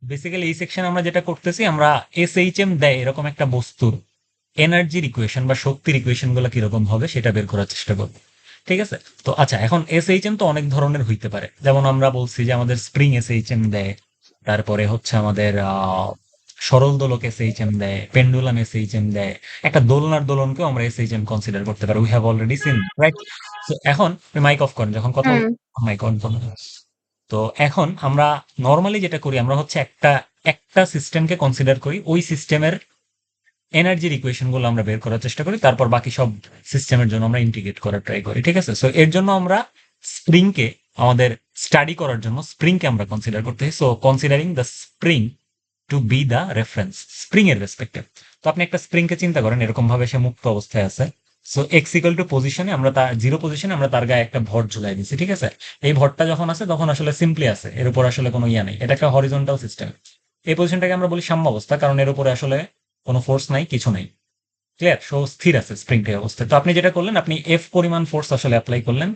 Basically এই সেকশনে আমরা যেটা করতেছি, আমরা এসএইচএম দেয় এরকম একটা বস্তুর এনার্জির ইকুয়েশন বা শক্তির ইকুয়েশন গুলো কিরকম হবে সেটা বের করার চেষ্টা করব। ঠিক আছে? তো আচ্ছা, এখন এসএইচএম তো অনেক ধরনের হইতে পারে, যেমন আমরা বলছি যে আমাদের স্প্রিং এসএইচএম দেয়, তারপরে হচ্ছে আমাদের সরল দোলক এসএইচএম দেয়, পেন্ডুলাম এসএইচএম দেয়, একটা দোলনার দোলনকেও আমরা এসএইচএম কনসিডার করতে পারি। We have already seen, right? তো এখন মাইক অফ করেন যখন কথা হ্যাঁ। মাইক অন করুন। তো এখন আমরা নর্মালি যেটা করি, আমরা হচ্ছে একটা একটা সিস্টেমকে কনসিডার করি, ওই সিস্টেমের এনার্জির ইকুয়েশন গুলো আমরা বের করার চেষ্টা করি, তারপর বাকি সব সিস্টেমের জন্য আমরা ইন্টিগ্রেট করার ট্রাই করি। ঠিক আছে? সো এর জন্য আমরা স্প্রিংকে আমাদের স্টাডি করার জন্য স্প্রিংকে আমরা কনসিডার করতেছি। So considering the spring to be the reference, spring এর রেসপেক্টিভ। তো আপনি একটা স্প্রিংকে চিন্তা করেন এরকম ভাবে সে মুক্ত অবস্থায় আছে। সো এক্স ইকুয়াল টু পজিশনে আমরা তার জিরো পজিশনে আমরা তার গায়ে একটা ভর ঝুলাই দিচ্ছি। ঠিক আছে? এই ভরটা যখন আছে তখন আসলে সিম্পলি আছে, এর উপর আসলে কোনো ইয়া নেই, এটা একটা হরিজন্টাল সিস্টেম। এই পজিশনটাকে আমরা বলি সাম্য অবস্থা, কারণ এর উপরে আসলে কোনো ফোর্স নাই, কিছু নাই। ক্লিয়ার? সো স্থির আছে স্প্রিংটা অবস্থায়। তো আপনি যেটা করলেন, আপনি এফ পরিমাণ ফোর্স আসলে অ্যাপ্লাই করলেন।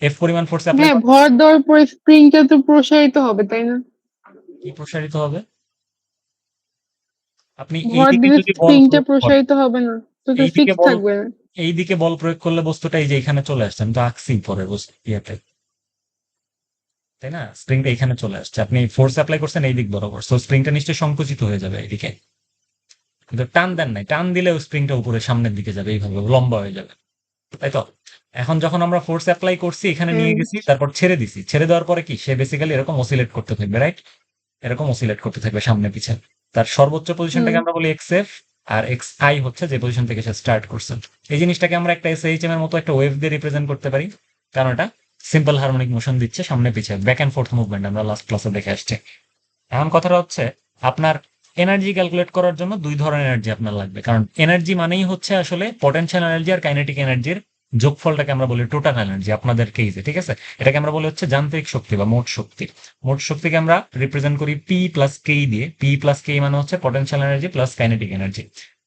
এফ পরিমাণ ফোর্স অ্যাপ্লাই হ্যাঁ, করার ভর দেওয়ার পরে স্প্রিংটা তো প্রসারিত হবে, তাই না? কি প্রসারিত হবে? আপনি ভর এইদিকে দিলে যদি বল স্প্রিংটা প্রয়োগ করেন, প্রসারিত হবে না, তো তো এইদিকে ফিক্স বল থাকবে না। এইদিকে বল প্রয়োগ করলে বস্তুটা এই যে এখানে চলে আসছে, আমি তো আঁকছি পরে বস্তু ইয়েতে, তাই না? স্প্রিংটা এখানে চলে আসছে, আপনি ফোর্স অ্যাপ্লাই করছেন এই দিক বরাবর, সো স্প্রিংটা নিশ্চয়ই সংকুচিত হয়ে যাবে এইদিকে। কিন্তু টান দেন নাই, টান দিলেও স্প্রিংটা উপরে সামনের দিকে যাবে, এইভাবে লম্বা হয়ে যাবে, তাই তো? এখন যখন আমরা ফোর্স অ্যাপ্লাই করছি, এখানে হ্যাঁ। নিয়ে গেছি, তারপর ছেড়ে দিছি, ছেড়ে দেওয়ার পরে কি সে বেসিক্যালি এরকম অসিলেট করতে থাকবে, রাইট? এরকম অসিলেট করতে থাকবে সামনে পিছে। তার সর্বোচ্চ হুম। পজিশনটাকে আমরা বলি এক্স এফ, আর এক্স আই হচ্ছে যে পজিশন থেকে সে স্টার্ট করছে। এই জিনিসটাকে আমরা একটা এসএইচএম এর মতো একটা ওয়েভ দিয়ে রিপ্রেজেন্ট করতে পারি, কারণ এটা সিম্পল হারমোনিক মোশন দিচ্ছে সামনে পিছে, ব্যাক এন্ড ফোর্থ মুভমেন্ট আমরা লাস্ট ক্লাসে দেখে আসছি। এখন কথাটা হচ্ছে, আপনার এনার্জি ক্যালকুলেট করার জন্য দুই ধরনের এনার্জি আপনার লাগবে, কারণ এনার্জি মানেই হচ্ছে আসলে পটেনশিয়াল এনার্জি আর কাইনেটিক এনার্জির যোগফলটাকে আমরা বলি টোটাল এনার্জি আপনাদের কেসে। ঠিক আছে? এটাকে আমরা বলি হচ্ছে যান্ত্রিক শক্তি বা মোট শক্তি। মোট শক্তিকে আমরা রিপ্রেজেন্ট করি পি প্লাস কে দিয়ে। পি প্লাস কে মানে হচ্ছে potential energy plus kinetic energy.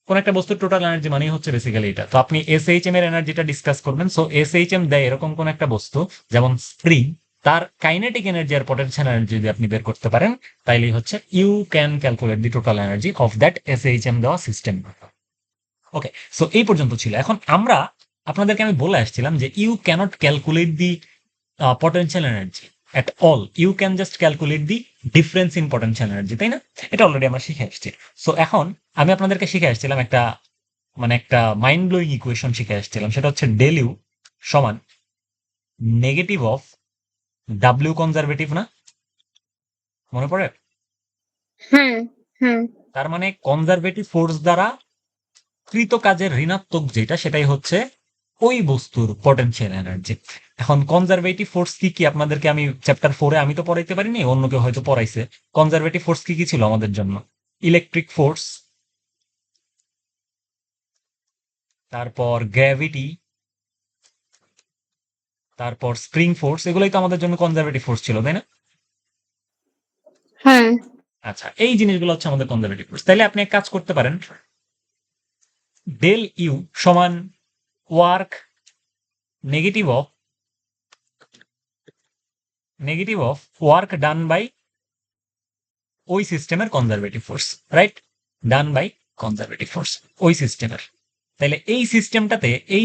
কোন একটা বস্তুর টোটাল এনার্জি মানেই হচ্ছে বেসিক্যালি এটা। তো আপনি এসএইচএম এর এনার্জিটা ডিসকাস করবেন। সো এসএইচএম দেয় এরকম কোন একটা বস্তু, যেমন স্প্রিং, তার কাইনেটিক এনার্জি আর পটেনশিয়াল এনার্জি যদি আপনি বের করতে পারেন, তাইলেই হচ্ছে you can calculate the total energy of that SHM দেওয়া সিস্টেম। ওকে, সো এই পর্যন্ত ছিল। এখন আমরা আপনাদেরকে আমি বলে আসছিলাম যে you can't calculate the potential energy at all, you can just calculate the difference in potential energy, তাই না? এটা অলরেডি আমরা শিখে আসছি। সো এখন আমি আপনাদেরকে শিখে আসছিলাম একটা, মানে একটা মাইন্ড ব্লোয়িং ইকুয়েশন শিখে আসছিলাম, সেটা হচ্ছে ডেল ইউ সমান নেগেটিভ অফ ডাব্লিউ কনজারভেটিভ, না? মনে পড়ে? হ্যাঁ। হ্যাঁ। তার মানে কনজারভেটিভ ফোর্স দ্বারা কৃত কাজের ঋণাত্মক যেটা, সেটাই হচ্ছে ওই বস্তুর পটেনশিয়াল এনার্জি। এখন কনজারভেটিভ ফোর্স কি কি আপনাদেরকে আমি চ্যাপ্টার 4-এ আমি তো পড়াইতে পারিনি, অন্য কেউ হয়তো পড়াইছে। কনজারভেটিভ ফোর্স কি কি ছিল আমাদের জন্য? ইলেকট্রিক ফোর্স, তারপর গ্র্যাভিটি, তারপর স্প্রিং ফোর্স, এগুলোই তো আমাদের জন্য কনজারভেটিভ ফোর্স ছিল, তাই না? হ্যাঁ। আচ্ছা, এই জিনিসগুলো হচ্ছে আমাদের কনজারভেটিভ ফোর্স। তাইলে আপনি এক কাজ করতে পারেন, ডেল ইউ সমান work negative of work done by ওই সিস্টেমের conservative force, right? Done by conservative force ওই সিস্টেমের। তাহলে এই সিস্টেমটাতে এই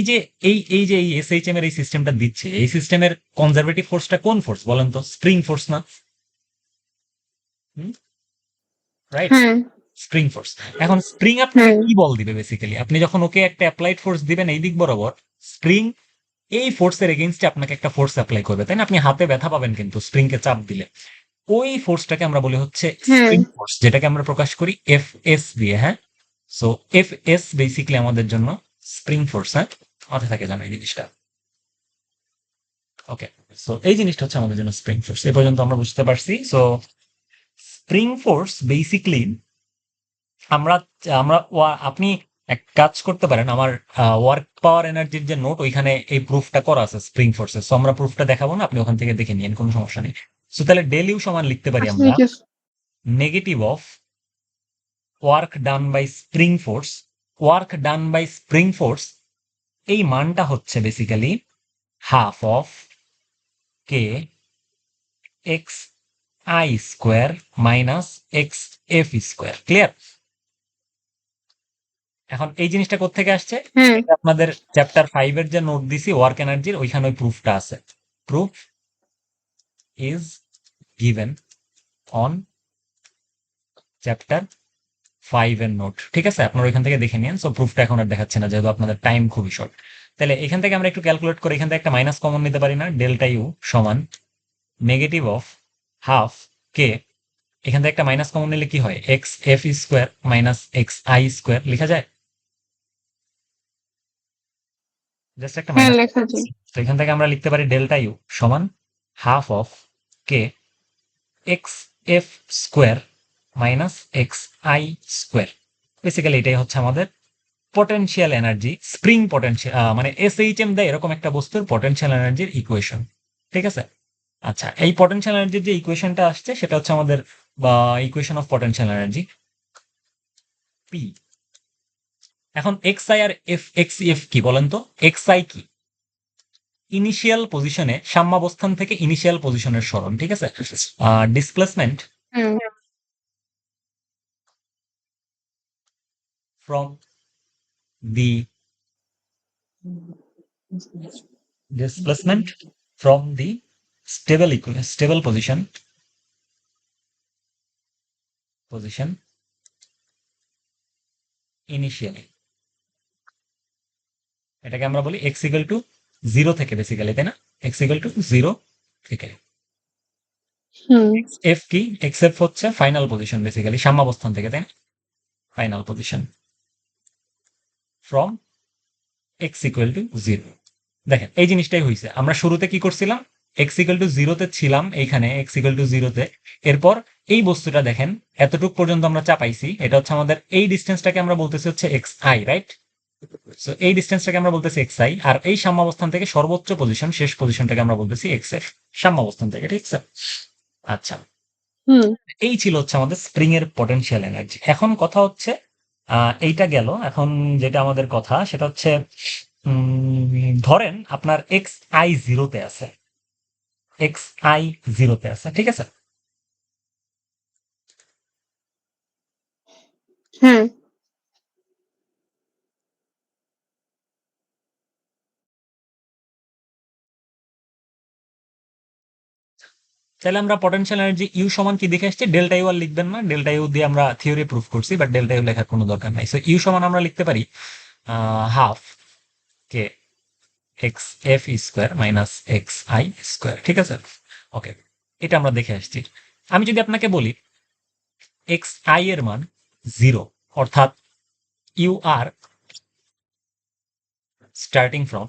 এসএইচএম এর এই সিস্টেমটা দিচ্ছে, এই সিস্টেমের কনজারভেটিভ ফোর্সটা কোন ফোর্স বলেন তো? স্প্রিং ফোর্স, না? রাইট, হ্যাঁ। Spring force. এখন স্প্রিং আপনাকে হ্যাঁ। কি বল দিবে বেসিক্যালি? আপনি যখন ওকে একটা অ্যাপ্লাইড ফোর্স দিবেন এই দিক বরাবর, স্প্রিং এই ফোর্সের এগেইনস্টে আপনাকে একটা ফোর্স অ্যাপ্লাই করবে, তাই না? আপনি হাতে ব্যথা পাবেন কিন্তু স্প্রিং কে চাপ দিলে। ওই ফোর্সটাকে আমরা বলি হচ্ছে হ্যাঁ। স্প্রিং ফোর্স, যেটাকে আমরা প্রকাশ করি এফ এস দিয়ে। হ্যাঁ, সো এফ এস বেসিক্যালি আমাদের জন্য স্প্রিং ফোর্স। হ্যাঁ, মাথায় থাকে জানো এই জিনিসটা। ওকে, সো এই জিনিসটা হচ্ছে আমাদের জন্য স্প্রিং ফোর্স। এই পর্যন্ত আমরা বুঝতে পারছি। সো স্প্রিং ফোর্স বেসিক্যালি আমরা আমরা আপনি এক কাজ করতে পারেন, আমার ওয়ার্ক পাওয়ার এনার্জির যে নোট, ওইখানে এই প্রুফটা করা আছে স্প্রিং ফোর্সের। সো আমরা প্রুফটা দেখাবো না, আপনি ওখান থেকে দেখে নিন, কোনো সমস্যা নেই। সো তাহলে ডেল ইউ সমান লিখতে পারি আচ্ছা, আমরা ঠিক আছে। Negative of work done by spring force. Work done by spring force এই মানটা হচ্ছে basically half of K x i square minus x f square. Clear? এখন এই জিনিসটা কোত্থেকে আসছে? হ্যাঁ এটা আপনাদের চ্যাপ্টার 5 এর যে নোট দিছি ওয়ার্ক এনার্জির, ওইখানে ওই প্রুফটা আছে। Proof is given on chapter 5 এর নোট। ঠিক আছে, আপনারা ওইখান থেকে দেখে নিন। সো প্রুফটা এখন আর দেখাচ্ছে না, যেহেতু আপনাদের টাইম খুবই শর্ট। তাহলে এখান থেকে আমরা একটু ক্যালকুলেট করে এখান থেকে একটা মাইনাস কমন নিতে পারি না? ডেল্টা ইউ সমান নেগেটিভ অফ হাফ কে, এখান থেকে একটা মাইনাস কমন নিলে কি হয়? X f square minus x i square লেখা যায়। জাস্ট একটা হ্যাঁ মাইনাস। লেখা যায়। তো এখান থেকে আমরা লিখতে পারি ডেল্টা ইউ সমান half of K x f square minus x i square. Basically এটাই হচ্ছে আমাদের পটেনশিয়াল এনার্জি, স্প্রিং পটেনশিয়াল, মানে এসএইচএম দেয় এরকম একটা বস্তুর পটেনশিয়াল এনার্জির ইকুয়েশন। ঠিক আছে? আচ্ছা, এই পটেনশিয়াল এনার্জির যে ইকুয়েশনটা আসছে সেটা হচ্ছে আমাদের বা equation of potential energy P. এখন এক্স আই আর এক্স এফ কি বলেন তো? এক্স আই কি? ইনিশিয়াল পজিশনে, সাম্যাবস্থান থেকে ইনিশিয়াল পজিশনের সরণ। ঠিক আছে? Displacement hmm from the displacement from the stable position initially, এটাকে আমরা বলি x equal to 0 থেকে, বেসিক্যালি, তাই না? x equal to 0 থেকে। হুম f কি? x f হচ্ছে ফাইনাল পজিশন, বেসিক্যালি সাম্যাবস্থান থেকে, তাই না? Final position from x equal to 0। দেখেন এই জিনিসটাই হয়েছে। আমরা শুরুতে কি করছিলাম? x equal to 0 তে ছিলাম, এইখানে x equal to 0 তে। এরপর এই বস্তুটা দেখেন এতটুকু পর্যন্ত আমরা চাপাইছি, এটা হচ্ছে আমাদের এই ডিস্টেন্সটাকে আমরা বলতেছি হচ্ছে xi, রাইট? সো এই ডিস্টেন্সটাকে আমরা বলতেছি xi, আর এই সাম্যাবস্থান থেকে সর্বোচ্চ পজিশন, শেষ পজিশনটাকে আমরা বলতেছি xf, সাম্যাবস্থান থেকে। ঠিক আছে? আচ্ছা, হুম এই ছিল হচ্ছে আমাদের স্প্রিং এর পটেনশিয়াল এনার্জি। এখন কথা হচ্ছে এইটা গেল। এখন যেটা আমাদের কথা সেটা হচ্ছে ধরেন আপনার এক্স আই জিরোতে আছে, এক্স আই জিরোতে আছে। ঠিক আছে? হ্যাঁ তাহলে আমরা পটেনশিয়াল এনার্জি ইউ সমান কি দেখে আসছি? ডেল্টা ইউ আর লিখবেন না, ডেল্টা ইউ দিয়ে আমরা থিওরি প্রুফ করছি, বাট ডেল্টা ইউ লেখার কোনো দরকার নাই। সো ইউ সমান আমরা লিখতে পারি half K x f square minus x i square. ঠিক আছে? ওকে, এটা আমরা দেখে আসছি। আমি যদি আপনাকে বলি এক্স আই এর মান 0, অর্থাৎ you are starting from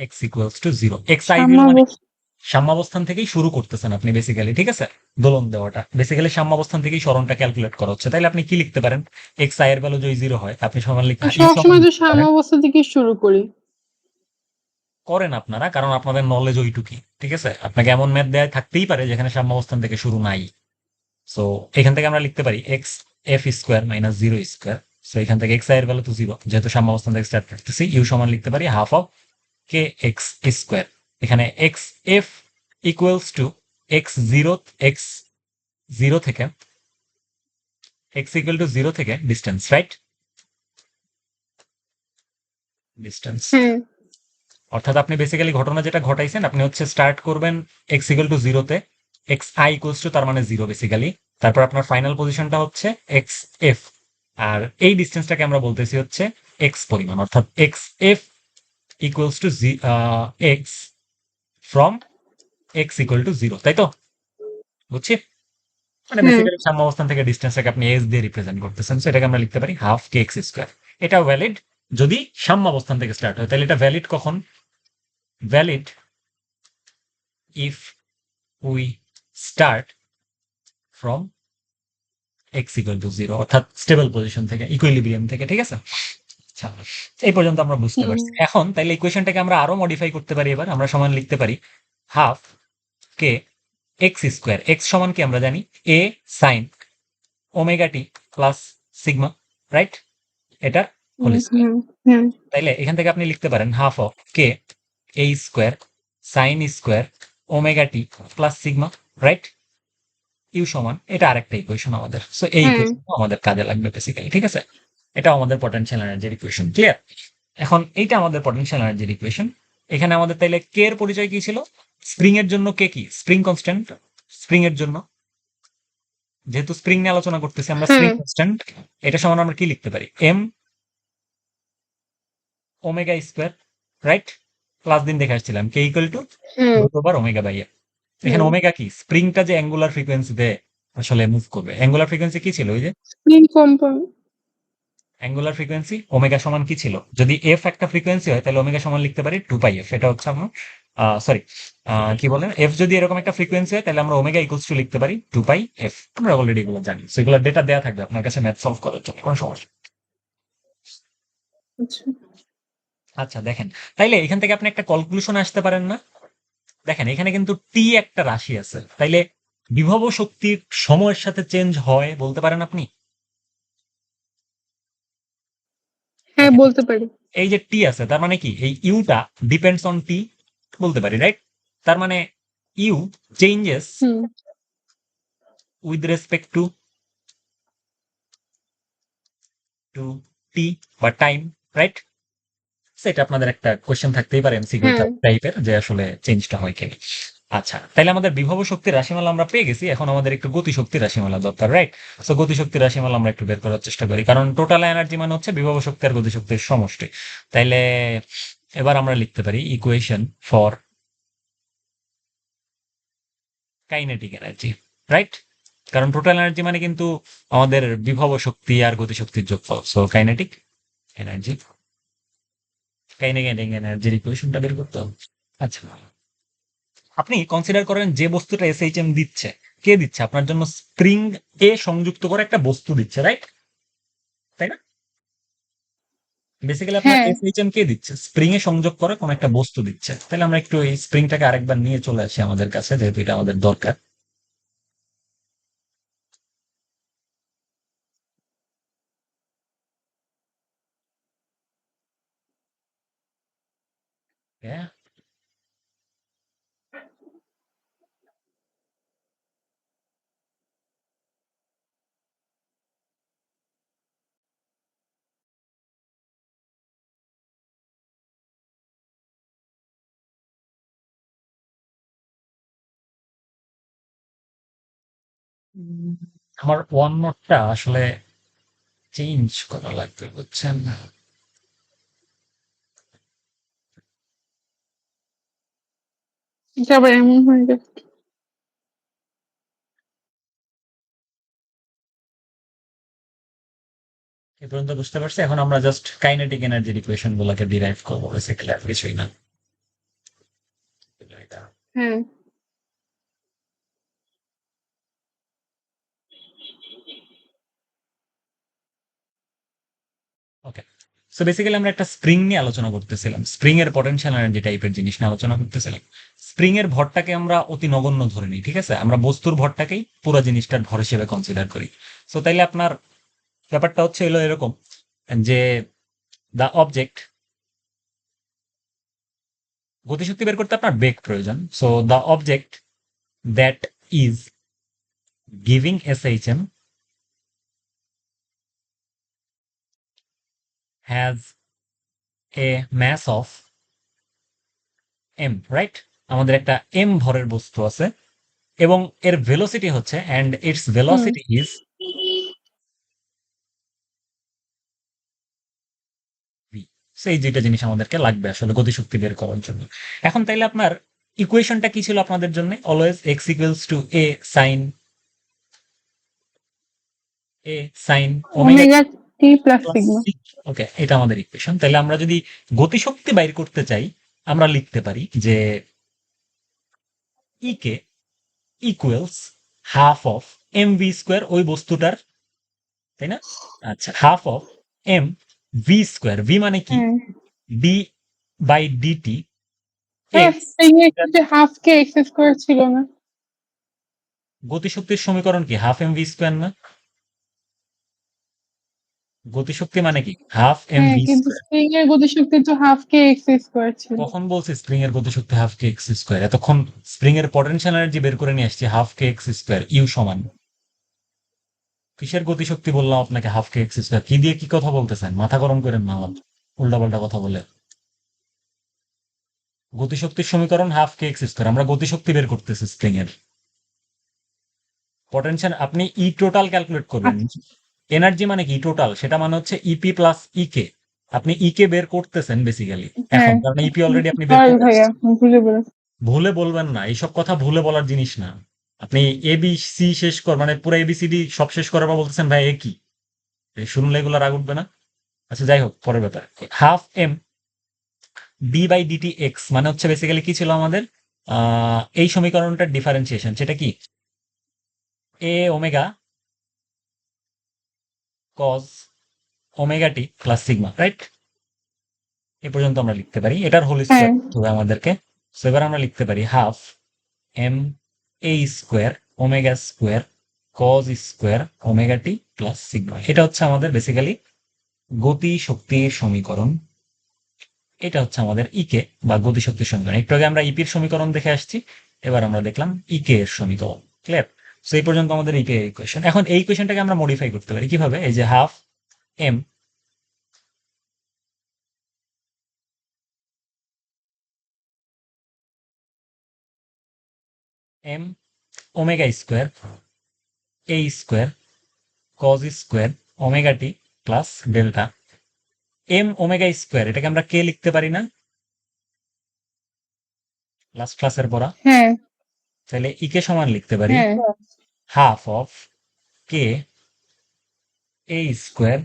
x equals to 0। X i 0 মানে সাম্যাবস্থা। সাম্যাবস্থান থেকেই শুরু করতেছেন আপনি, বেসিক্যালি। ঠিক আছে? দোলন দেওয়াটা বেসিক্যালি সাম্যাবস্থান থেকেই সরণটা ক্যালকুলেট করা হচ্ছে। তাইলে আপনি কি লিখতে পারেন? এক্স আই এর ভ্যালু যদি 0 হয়, আপনি সমান লিখতে ইউ সমান সবসময় তো লিখতে পারেন। সাম্যাবস্থা থেকে শুরু করি। করেন আপনারা, কারণ আপনাদের নলেজ ওইটুকুই। ঠিক আছে? আপনাকে এমন ম্যাথ দেয়া থাকতেই পারে যেখানে সাম্যাবস্থান থেকে শুরু নাই। সো এখান থেকে আমরা লিখতে পারি x f square minus 0 square. So এখান থেকে এক্স আই এর ভ্যালু তো 0, যেহেতু সাম্যাবস্থান থেকে স্টার্ট করতেছি। ইউ সমান লিখতে পারি half of K x square. এখানে X F equals to X zero, X zero থেকে, এক্স ইকুয়াল টু 0 থেকে ডিস্টেন্স, রাইট? ডিস্টেন্স, হ্যাঁ অর্থাৎ আপনি বেসিক্যালি ঘটনা যেটা ঘটাইছেন, আপনি হচ্ছে স্টার্ট করবেন এক্স ইকুয়াল টু 0 তে, এক্স আই ইকুয়ালস টু তার মানে 0 বেসিক্যালি। তারপর আপনার ফাইনাল পজিশনটা হচ্ছে এক্স এফ, আর এই ডিস্টেন্সটাকে আমরা বলতেছি হচ্ছে এক্স পরিমাণ, অর্থাৎ x F equals to x from x equal to 0, তাই তো? বুঝছি? মানে হ্যাঁ বেসিক্যালি সাম্যাবস্থান থেকে ডিস্টেন্সটাকে আপনি এস দিয়ে রিপ্রেজেন্ট করতেছেন। সো এটাকে আমরা লিখতে পারি হাফ কে এক্স স্কোয়ার। এটা ভ্যালিড যদি সাম্যাবস্থান থেকে স্টার্ট হয়। তাহলে এটা ভ্যালিড কখন? Valid if we start from x equal to 0, অর্থাৎ স্টেবল পজিশন থেকে, ইকুইলিব্রিয়াম থেকে। ঠিক আছে? আচ্ছা, এই পর্যন্ত আমরা বুঝতে হুম পারছি। এখন তাইলে ইকুয়েশনটাকে আমরা আরো মডিফাই করতে পারি। এবার আমরা সমান লিখতে পারি হাফ কে এক্স স্কোয়ার। এক্স সমান কি আমরা জানি? A sine omega T plus sigma, right? এটার whole hmm square. Hmm hmm তাইলে এখান থেকে আপনি লিখতে পারেন half of k a square sine square omega T plus sigma, right? U সমান এটা আরেকটা ইকুয়েশন আমাদের। সো এই হ্যাঁ ইকুয়েশন আমাদের কাজে লাগবে বেসিক্যালি, ঠিক আছে? এটা আমাদের পটেনশিয়াল এনার্জির ইকুয়েশন, ক্লিয়ার? এখন এইটা আমাদের পটেনশিয়াল এনার্জির ইকুয়েশন। এখানে আমাদের তাইলে কে এর পরিচয় কি ছিল? স্প্রিং এর জন্য কে কি? Spring constant. স্প্রিং এর জন্য, যেহেতু স্প্রিং নিয়ে আলোচনা করতেছি আমরা, স্প্রিং হ্যাঁ কনস্ট্যান্ট এটা সমান আমরা কি লিখতে পারি? M omega square, right? Class দিন দেখে আসছিলাম কে ইকুয়াল টু হ্যাঁ root over omega by m. এখানে হ্যাঁ ওমেগা কি? স্প্রিংটা যে অ্যাঙ্গুলার ফ্রিকোয়েন্সিতে আসলে মুভ করবে। অ্যাঙ্গুলার ফ্রিকোয়েন্সি কি ছিল? ওই যে spring compound angular frequency omega সমান কি ছিল? যদি এফ একটা ফ্রিকোয়েন্সি হয় তাহলে ওমেগা সমান লিখতে পারি 2 পাই এফ। এটা হচ্ছে আমার সরি কি বলেন, এফ যদি এরকম একটা ফ্রিকোয়েন্সি হয় তাহলে আমরা ওমেগা ইকুয়ালস টু লিখতে পারি 2 পাই এফ। আমরা অলরেডি এগুলো জানি, সো এগুলো ডেটা দেয়া থাকবে আপনার কাছে ম্যাথ সলভ করার জন্য, কোনো সমস্যা নেই। আচ্ছা আচ্ছা দেখেন, তাইলে এখান থেকে আপনি একটা কনক্লুশন আসতে পারেন না? দেখেন এখানে কিন্তু টি একটা রাশি আছে, তাইলে বিভব শক্তির সময়ের সাথে চেঞ্জ হয় বলতে পারেন আপনি? হ্যাঁ দেখেন বলতে পারি এই যে টি আছে তার মানে কি এই ইউটা ডিপেন্ডস অন টি বলতে পারি, রাইট? তার মানে U changes hmm with respect to to T বা টাইম, রাইট? সেটা আপনাদের একটা কোয়েশ্চেন থাকতেই পারে এমসিকিউ হ্যাঁ টাইপের, যে আসলে চেঞ্জটা হয় কেন। আচ্ছা তাহলে আমাদের বিভব শক্তির রাশিমালা আমরা পেয়ে গেছি, এখন আমাদের একটু গতিশক্তির রাশিমালা দরকার, রাইট? সো গতিশক্তির রাশিমালা আমরা একটু বের করার চেষ্টা করি, কারণ টোটাল এনার্জি মানে হচ্ছে বিভব শক্তি আর গতিশক্তির সমষ্টি। তাইলে এবার আমরা লিখতে পারি equation for kinetic energy, right? কারণ টোটাল এনার্জি মানে কিন্তু আমাদের বিভব শক্তি আর গতিশক্তির যোগফল। সো কাইনেটিক এনার্জি, কাইনেটিক এনার্জির ইকুয়েশনটা বের করতে হবে। আচ্ছা আপনি কনসিডার করেন যে বস্তুটা এসএইচএম দিচ্ছে, কে দিচ্ছে আপনার জন্য? স্প্রিং এ সংযুক্ত করে একটা বস্তু দিচ্ছে, রাইট? তাই না? বেসিক্যালি আপনার হ্যাঁ এসএইচএম কে দিচ্ছে? স্প্রিং এ সংযোগ করে কোন একটা বস্তু দিচ্ছে। তাহলে আমরা একটু এই স্প্রিংটাকে আরেকবার নিয়ে চলে আসি আমাদের কাছে, যেহেতু এটা আমাদের দরকার। হ্যাঁ, আমার ওয়ান নোটটা আসলে চেঞ্জ করা লাগবে, বুঝছেন? এটা আবার এমন হয়ে গেছে এই পর্যন্ত বুঝতে পারছি, এখন আমরা জাস্ট কাইনেটিক এনার্জির ইকুয়েশন গুলোকে ডিরাইভ করবো, বেসিক্যালি আর কিছুই না। হ্যাঁ ওকে, সো বেসিক্যালি আমরা একটা স্প্রিং নিয়ে আলোচনা করতেছিলাম, স্প্রিং এর পটেনশিয়াল এনার্জি টাইপের জিনিস নিয়ে আলোচনা করতেছিলাম। স্প্রিং এর ভরটাকে আমরা অতি নগণ্য ধরে নিই, ঠিক আছে? আমরা বস্তুর ভরটাকেই পুরো জিনিসটার ভর হিসেবে কনসিডার করি। সো তাইলে আপনার ব্যাপারটা হচ্ছে হলো এরকম যে দ্য অবজেক্ট, গতিশক্তি বের করতে আপনার বেগ প্রয়োজন। So the object that is giving SHM has a mass of m, right? আমাদের একটা m ভরের বস্তু আছে এবং এর ভেলোসিটি হচ্ছে, and its hmm velocity is v। So এই দুইটা জিনিস আমাদেরকে লাগবে আসলে গতিশক্তি বের করার জন্য। এখন তাইলে আপনার ইকুয়েশনটা কি ছিল আপনাদের জন্য? Always x equals to a sin omega omega t plus plus sigma c। ওকে, এটা আমাদের ইকুয়েশন। তাহলে আমরা যদি গতিশক্তি বাইর করতে চাই আমরা লিখতে পারি যে e কে equals half of M V square, ওই বস্তুটার, তাই না? আচ্ছা, half of M V square, v মানে কি? হ্যাঁ ডি বাই ডিটি হ্যাঁ এক্স। স্প্রিং এর ক্ষেত্রে হাফ কে এক্স স্কোয়ার ছিল না গতিশক্তির সমীকরণ কি হাফ এম ভি স্কোয়ার না? গতিশক্তি মানে কি হাফ এম হ্যাঁ ভি কিন্তু স্কোয়ার। স্প্রিং এর গতিশক্তি তো হাফ কে এক্স স্কোয়ার ছিল। কখন বলছি স্প্রিং এর গতিশক্তি হাফ কে এক্স স্কোয়ার? এতক্ষণ স্প্রিং এর পটেনশিয়াল এনার্জি বের করে নিয়ে আসছি হাফ কে এক্স স্কোয়ার ইউ সমান। কিসের গতিশক্তি বললাম আপনাকে হাফ কে এক্স স্কোয়ার? কি দিয়ে কি কথা বলতেছেন? মাথা গরম করেন না আমার উল্টাপাল্টা কথা বলে। গতিশক্তির সমীকরণ হাফ কে এক্স স্কোয়ার, আমরা গতিশক্তি বের করতেছি স্প্রিং এর। পটেনশিয়াল আপনি ই টোটাল ক্যালকুলেট করবেন। আচ্ছা, এনার্জি মানে কি টোটাল, সেটা মানে হচ্ছে ইপি প্লাস ইকে। আপনি ইকে বের করতেছেন বেসিক্যালি এখন, হ্যাঁ কারণ ইপি অলরেডি আপনি বের সরি করে ভাইয়া, আসছেন। ভুলে বলেছি। ভুলে বলবেন না, এইসব কথা ভুলে বলার জিনিস না। আপনি এ বি সি শেষ কর মানে পুরো এবিসিডি সব শেষ করার পর বলতেছেন ভাই এ কি? শুনলে এগুলো রাগ উঠবে না? আচ্ছা যাই হোক, পরের ব্যাপার। Half M D by D T X মানে হচ্ছে বেসিক্যালি কি ছিল আমাদের এই সমীকরণটার ডিফারেন্সিয়েশন, সেটা কি এ omega cause omega t plus sigma, right? এ পর্যন্ত আমরা লিখতে পারি, এটার হোল হ্যাঁ স্কোয়ার হবে আমাদেরকে। সো এবার আমরা লিখতে পারি half M A square omega square cos square omega T plus sigma. এটা হচ্ছে আমাদের বেসিক্যালি গতি শক্তির সমীকরণ। এটা হচ্ছে আমাদের ইকে বা গতি শক্তির সমীকরণ। একটু আগে আমরা ইপির সমীকরণ দেখে আসছি, এবার আমরা দেখলাম ইকে এর সমীকরণ। ক্লিয়ার? সো এই পর্যন্ত আমাদের ইকে ইকুয়েশন। এখন এই ইকুয়েশনটাকে আমরা মডিফাই করতে পারি কিভাবে? এই যে half M M omega square A square cos square omega T plus delta M omega square, এটাকে আমরা কে লিখতে পারি না লাস্ট ক্লাসের পড়া? হ্যাঁ তাহলে ইকে সমান লিখতে পারি হ্যাঁ half of k a square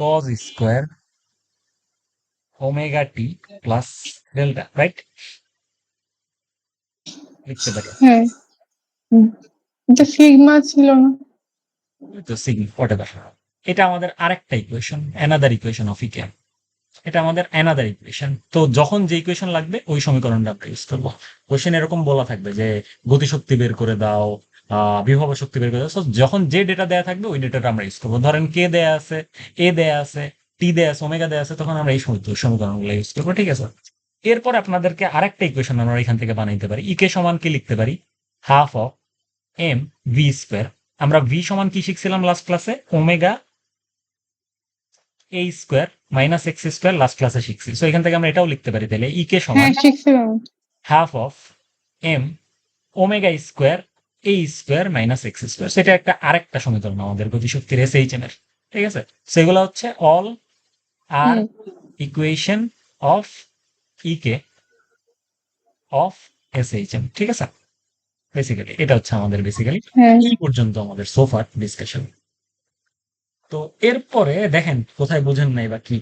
cos square omega T plus delta, right? লিখতে পারি হ্যাঁ এটা সিগমা ছিল না? তো সিগনি হোয়াটএভার। এটা আমাদের আরেকটা ইকুয়েশন, অ্যানাদার ইকুয়েশন অফ ইকে। এটা আমাদের অ্যানাদার ইকুয়েশন। তো যখন যে ইকুয়েশন লাগবে ওই সমীকরণটা আমরা ইউজ করবো। কোয়েশন এরকম বলা থাকবে যে গতিশক্তি বের করে দাও, বিভব শক্তি বের করে দাও। So, যখন যে ডেটা দেয়া থাকবে ওই ডেটাটা আমরা ইউজ করবো। ধরেন কে দেয়া আছে, এ দেয়া আছে, টি দেয়া আছে, ওমেগা দেয়া আছে, তখন আমরা এই সমীকরণগুলো ইউজ করবো, ঠিক আছে? এরপর আপনাদেরকে আরেকটা ইকুয়েশন আমরা এখান থেকে বানাইতে পারি। ইকে সমান কি লিখতে পারি? Half of M V square. আমরা ভি সমান কি শিখছিলাম লাস্ট ক্লাসে? Omega A square minus X square last ক্লাসে শিখছি। সো এখান থেকে আমরা এটাও লিখতে পারি, তাহলে ইকে সমান হ্যাঁ শিখছিলাম। Half of M omega square A square minus X square. সেটা একটা আরেকটা সমীকরণ আমাদের গতিশক্তির এসএইচএম এর, ঠিক আছে? সেগুলো হচ্ছে all are hmm equation of ইকে অফ এসএইচএম, ঠিক আছে? বেসিক্যালি এটা হচ্ছে আমাদের বেসিক্যালি হ্যাঁ এই পর্যন্ত আমাদের সোফার ডিসকাশন। তো এরপরে দেখেন কোথায় বুঝেন নাই বা কি।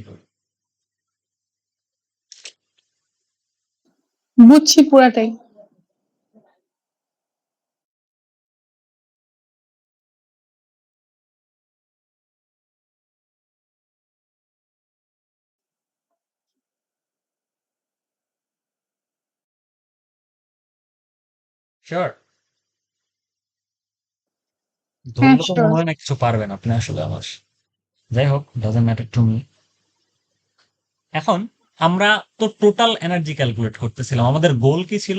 বুঝছি পুরাটাই। শিওর? হ্যাঁ ধরলে তো শিওর। মনে হয় না কিছু পারবেন আপনি আসলে আমার। যাই হোক, ডাজন্ট ম্যাটার টু মি। এখন আমরা তো টোটাল এনার্জি ক্যালকুলেট করতেছিলাম, আমাদের গোল কি ছিল?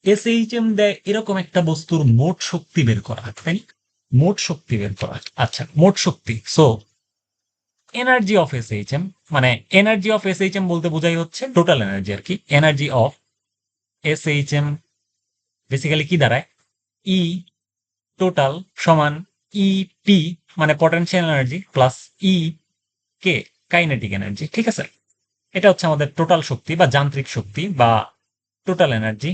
এসএইচএম দেয় এরকম একটা বস্তুর মোট শক্তি বের করা, তাই না? মোট শক্তি বের করা। আচ্ছা, মোট শক্তি। সো এনার্জি অফ এসএইচএম মানে এনার্জি অফ এসএইচএম বলতে বোঝাই হচ্ছে টোটাল এনার্জি আর কি। এনার্জি অফ এসএইচএম বেসিক্যালি কি দাঁড়ায়? ই টোটাল সমান ইপি মানে পটেনশিয়াল এনার্জি প্লাস ই কে কাইনেটিক এনার্জি, ঠিক আছে? এটা হচ্ছে আমাদের টোটাল শক্তি বা যান্ত্রিক শক্তি বা টোটাল এনার্জি,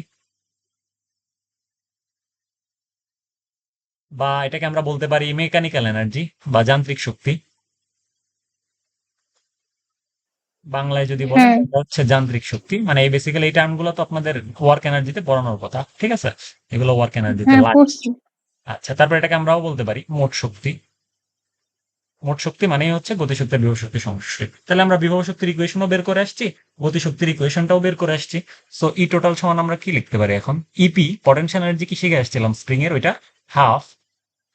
বা এটাকে আমরা বলতে পারি মেকানিক্যাল এনার্জি বা যান্ত্রিক শক্তি। বাংলায় যদি বলেন হ্যাঁ এটা হচ্ছে যান্ত্রিক শক্তি। মানে এই বেসিক্যালি এই টার্মগুলো তো আপনাদের ওয়ার্ক এনার্জিতে পড়ানোর কথা, ঠিক আছে? এগুলো ওয়ার্ক এনার্জিতে হ্যাঁ লাগে। পড়ছি। আচ্ছা, তারপর এটাকে আমরাও বলতে পারি মোট শক্তি। মোট শক্তি মানেই হচ্ছে গতিশক্তি আর বিভব শক্তির সমষ্টি। তাহলে আমরা বিভব শক্তির ইকুয়েশনও বের করে আসছি, গতিশক্তির ইকুয়েশনটাও বের করে আসছি। সো ই টোটাল সমান আমরা কি লিখতে পারি এখন? ইপি পটেনশিয়াল এনার্জি কি শিখে আসছিলাম স্প্রিং এর, ওইটা হাফ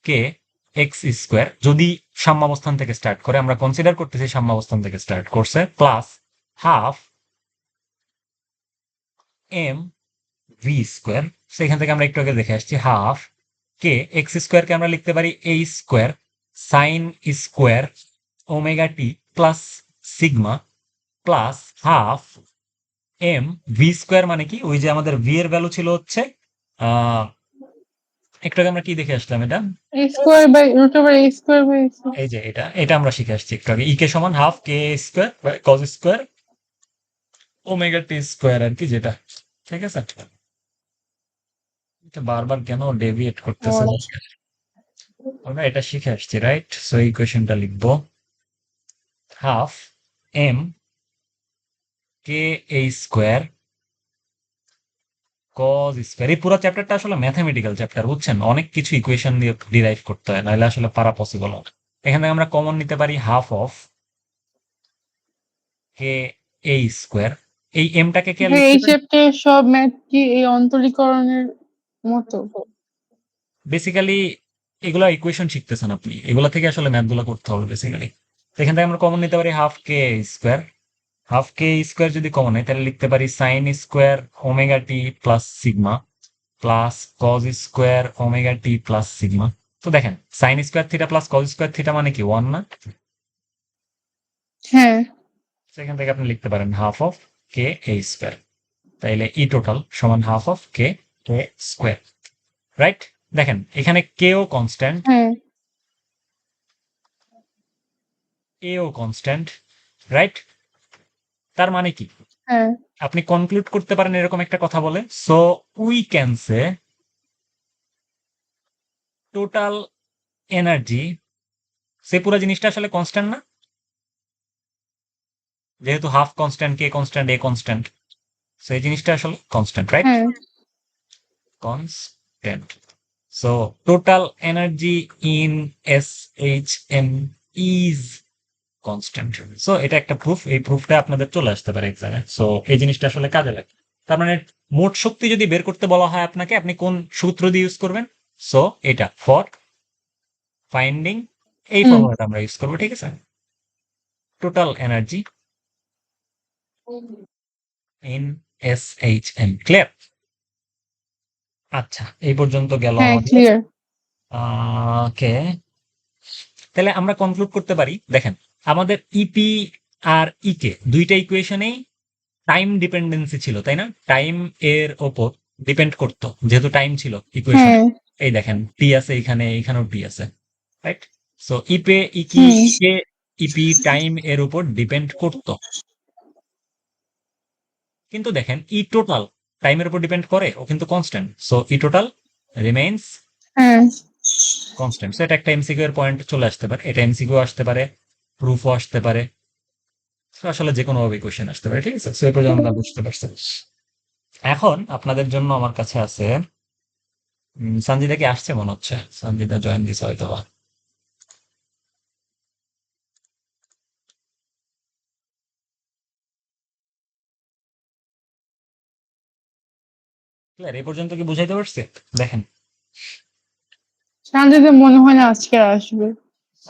কে এক্স স্কোয়ার যদি সাম্যাবস্থান থেকে স্টার্ট করে, আমরা কনসিডার করতেছি সাম্যাবস্থান থেকে স্টার্ট করছে, plus half M V square. সেখান থেকে আমরা একটু আগে দেখে আসছি হাফ কে এক্স স্কোয়ারকে আমরা লিখতে পারি A square sine square omega T plus sigma plus half M V square, মানে কি ওই যে আমাদের ভি এর ভ্যালু ছিল হচ্ছে একটু আগে আমরা কি দেখে আসলাম, এটা a square by root over a square by c. এই যে এটা এটা আমরা শিখে আসছি একটু আগে, ই কে সমান half K square cos square omega টি স্কোয়ার আর কি, যেটা ঠিক আছে। এটা বারবার কেন ডেভিয়েট করতেছে, Oh, আমরা এটা শিখে আসছি রাইট। সো এই কোয়েশ্চেনটা লিখবো half M K a square cos square. এই পুরো চ্যাপ্টারটা আসলে ম্যাথমেটিক্যাল চ্যাপ্টার, বুঝছেন, অনেক কিছু ইকুয়েশন দিয়ে ডিরাইভ করতে হয়, নাহলে আসলে পারা পসিবল না। এখান থেকে আমরা কমন নিতে পারি half of k a square. এই এমটাকে কে ভাই লিখতে এই পারি, চ্যাপ্টারের সব ম্যাথ কি এই অন্তরীকরণের মতো? বেসিক্যালি এগুলা ইকুয়েশন শিখতেছেন আপনি, এগুলা থেকে আসলে ম্যাথগুলো করতে হবে বেসিক্যালি। এখান থেকে আমরা কমন নিতে পারি half K square. Half K square যদি কমন হয় তাহলে লিখতে পারি সাইন স্কোয়ার ওমেগা টি plus sigma plus cos square omega টি প্লাস সিগমা। তো দেখেন sine square theta plus cos square theta মানে কি 1 না? হ্যাঁ সেখান থেকে আপনি লিখতে পারেন half of k a square, তাইলে ই টোটাল সমান half of k a square, right. দেখেন এখানে কেও কনস্ট্যান্ট, হ্যাঁ এও কনস্ট্যান্ট, রাইট। তার মানে কি হ্যাঁ আপনি কনক্লুড করতে পারেন এরকম একটা কথা বলে, so we can say total energy, সে পুরো জিনিসটা আসলে কনস্ট্যান্ট না, যেহেতু half constant K constant A constant, so এই জিনিসটা আসলে কনস্ট্যান্ট, রাইট, হ্যাঁ constant. So total energy in S H M is constant. So এটা একটা প্রুফ, এই প্রুফটা আপনাদের চলে আসতে পারে এক্সামে, সো এই জিনিসটা আসলে কাজে লাগে। তার মানে মোট শক্তি যদি বের করতে বলা হয় আপনাকে, আপনি কোন সূত্র দিয়ে ইউজ করবেন? সো এটা ফর ফাইন্ডিং, এই হুম ফর্মুলাটা আমরা ইউজ করবো, ঠিক আছে। Total energy in S H M, clear? আচ্ছা এই পর্যন্ত গেল হ্যাঁ আমাদের। ক্লিয়ার। ওকে, তাহলে আমরা কনক্লুড করতে পারি, দেখেন আমাদের ইপি আর ইকে দুইটা ইকুয়েশনেই টাইম ডিপেন্ডেন্সি ছিল, তাই না? টাইম এর ওপর ডিপেন্ড করতো, যেহেতু টাইম ছিল ইকুয়েশনে। হ্যাঁ এই দেখেন টি আছে এখানে, এখানেও টি আছে, রাইট। সো ইপে ইকি হুম ইকে ইপি টাইম এর উপর ডিপেন্ড করতো, কিন্তু দেখেন ই টোটাল টাইমের উপর ডিপেন্ড করে, ও কিন্তু কনস্ট্যান্ট, সো ই টোটাল রিমেইনস হ্যাঁ কনস্ট্যান্ট। সো এটা একটা এমসিকিউ এর পয়েন্ট চলে আসতে পারে, এটা এমসিকিউ আসতে পারে, প্রুফও আসতে পারে, So আসলে যে কোনো ভাবে কোশ্চেন আসতে পারে, ঠিক আছে। সো এই পর্যন্ত আমরা বুঝতে পারছি। এখন আপনাদের জন্য আমার কাছে আছে সঞ্জিদা কি আসছে মনে হচ্ছে, সঞ্জিদা জয়েন দিছে হয়তো বা। ক্লিয়ার? এই পর্যন্ত কি বুঝাইতে পারছি? দেখেন সানজিদা মনে হয় না আজকে আসবে।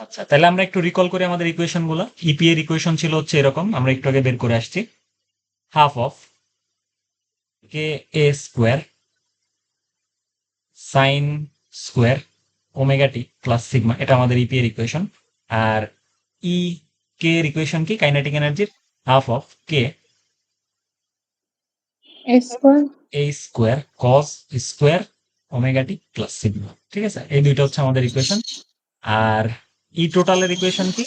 আচ্ছা তাহলে আমরা একটু রিকল করি আমাদের ইকুয়েশন গুলো। ইপি এর ইকুয়েশন ছিল হচ্ছে এরকম, আমরা একটু আগে বের করে আসছি, half of k a square sine square omega T plus sigma, এটা আমাদের ইপি এর ইকুয়েশন। আর ই কে এর ইকুয়েশন কি, কাইনেটিক এনার্জির half of k a square. A square cos square omega T plus sigma, ঠিক আছে। এই দুইটা হচ্ছে আমাদের ইকুয়েশন। আর ই টোটালের ইকুয়েশন কি,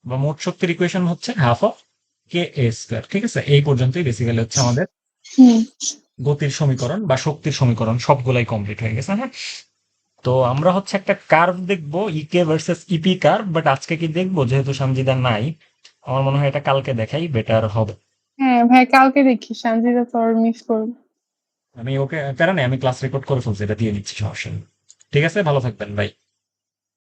বা মোট শক্তির ইকুয়েশন হচ্ছে half of k a square, ঠিক আছে। এই পর্যন্তই বেসিক্যালি হচ্ছে আমাদের হুম গতির সমীকরণ বা শক্তির সমীকরণ সবগুলাই কমপ্লিট হয়ে গেছে, হ্যাঁ। তো আমরা হচ্ছে একটা কার্ভ দেখবো, ইকে ভার্সেস ইপি কার্ভ, বাট আজকে কি দেখবো যেহেতু সঞ্জিদা নাই, আমার মনে হয় এটা কালকে দেখাই বেটার হবে। হ্যাঁ ভাই কালকে দেখি, সানজিদা তো আর মিস করবে। আমি ওকে প্যারা নেই, আমি ক্লাস রেকর্ড করে ফেলছি, এটা দিয়ে দিচ্ছি, সমস্যা নেই। ঠিক আছে, ভালো থাকবেন, বাই।